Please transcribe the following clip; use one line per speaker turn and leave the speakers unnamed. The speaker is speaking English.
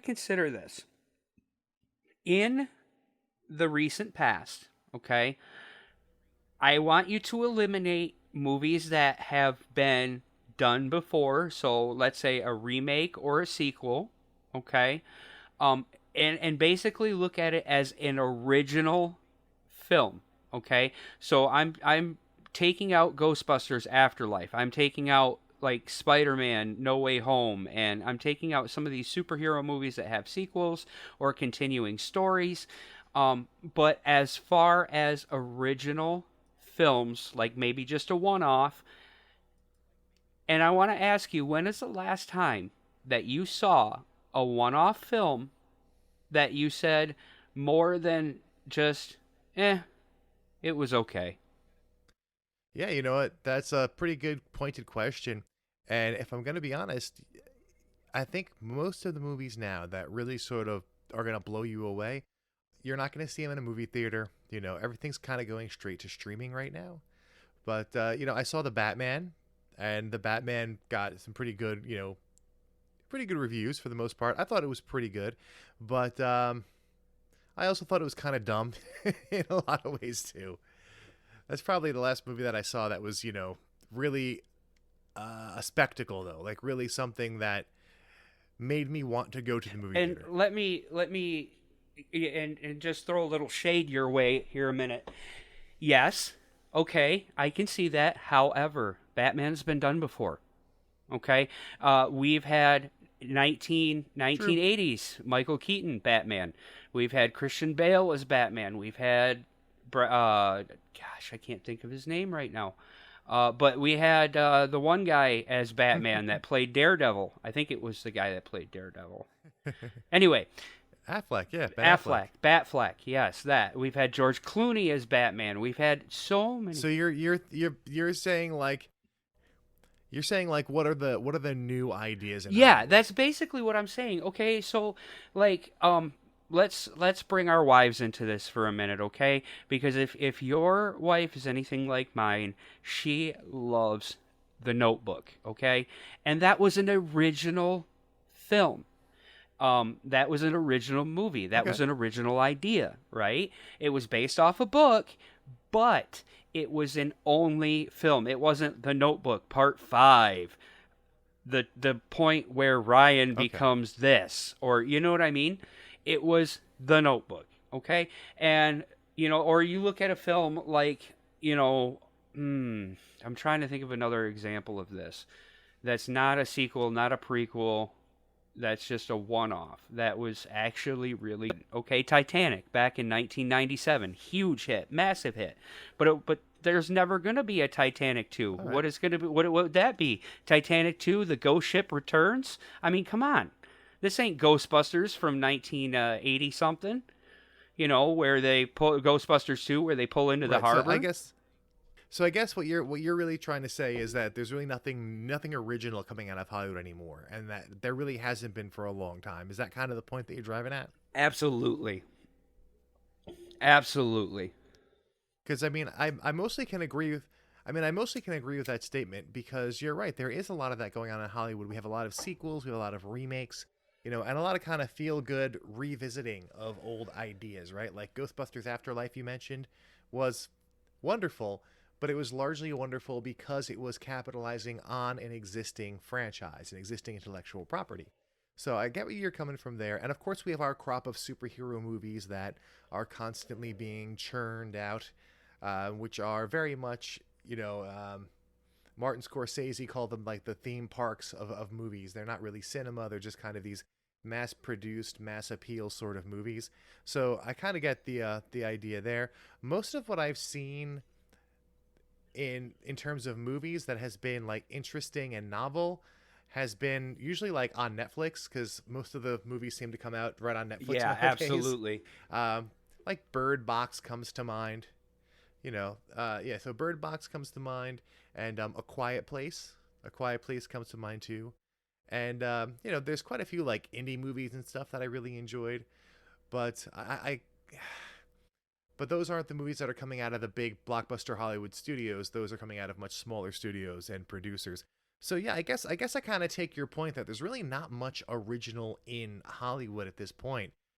Consider this. In the recent past, okay, I want you to eliminate movies that have been done before. So let's say a remake or a sequel, okay? Um, and basically look at it as an original film, okay? So I'm taking out Ghostbusters Afterlife. I'm taking out like Spider-Man No Way Home, and I'm taking out some of these superhero movies that have sequels or continuing stories. But as far as original films, like maybe just a one-off, and I want to ask you, when is the last time that you saw a one-off film that you said more than just, it was okay?
Yeah, you know what? That's a pretty good pointed question. And if I'm going to be honest, I think most of the movies now that really sort of are going to blow you away, you're not going to see them in a movie theater. You know, everything's kind of going straight to streaming right now. But, I saw The Batman, and The Batman got some pretty good reviews for the most part. I thought it was pretty good. But I also thought it was kind of dumb in a lot of ways, too. That's probably the last movie that I saw that was, really a spectacle, though. Like, really something that made me want to go to the movie
And
theater.
let me and just throw a little shade your way here a minute. Yes, okay, I can see that. However, Batman's been done before. Okay, we've had
True.
1980s Michael Keaton Batman. We've had Christian Bale as Batman. We've had, gosh, I can't think of his name right now. But we had the one guy as Batman that played Daredevil. I think it was the guy that played Daredevil. Anyway,
Affleck, yeah, Ben Affleck.
Affleck, Batfleck, yes, that. We've had George Clooney as Batman. We've had so many.
So you're saying like what are the new ideas in
Yeah,
Hollywood?
that's basically what I'm saying. Okay, so like let's bring our wives into this for a minute, okay? Because if your wife is anything like mine, she loves The Notebook, okay? And that was an original film. That was an original movie. That
Okay.
was an original idea, right? It was based off a book, but it was an only film. It wasn't The Notebook Part 5, the point where Ryan
Okay.
becomes this, or you know what I mean? It was The Notebook, okay? And or you look at a film like, I'm trying to think of another example of this. That's not a sequel, not a prequel. That's just a one-off. That was actually really good. Okay. Titanic back in 1997, huge hit, massive hit. But there's never going to be a Titanic 2.
All right.
What is going to be? What would that be? Titanic 2, The Ghost Ship Returns? I mean, come on. This ain't Ghostbusters from 1980 something. Where they pull Ghostbusters 2, where they pull into the
Right. So I
harbor.
guess what you're really trying to say is that there's really nothing original coming out of Hollywood anymore, and that there really hasn't been for a long time. Is that kind of the point that you're driving at?
Absolutely. Absolutely.
Because I mostly can agree with. I mostly can agree with that statement because you're right. There is a lot of that going on in Hollywood. We have a lot of sequels, we have a lot of remakes, and a lot of kind of feel good revisiting of old ideas, right? Like Ghostbusters Afterlife, you mentioned, was wonderful, but it was largely wonderful because it was capitalizing on an existing franchise, an existing intellectual property. So I get where you're coming from there. And of course, we have our crop of superhero movies that are constantly being churned out, which are very much, Martin Scorsese called them like the theme parks of movies. They're not really cinema, they're just kind of these mass produced, mass appeal sort of movies. So I kind of get the idea there. Most of what I've seen in terms of movies that has been like interesting and novel has been usually like on Netflix because most of the movies seem to come out right on Netflix
Yeah,
nowadays.
absolutely.
Like Bird Box comes to mind. Yeah. So Bird Box comes to mind, and A Quiet Place. A Quiet Place comes to mind too. And there's quite a few like indie movies and stuff that I really enjoyed, but but those aren't the movies that are coming out of the big blockbuster Hollywood studios. Those are coming out of much smaller studios and producers. So yeah, I guess I kind of take your point that there's really not much original in Hollywood at this point.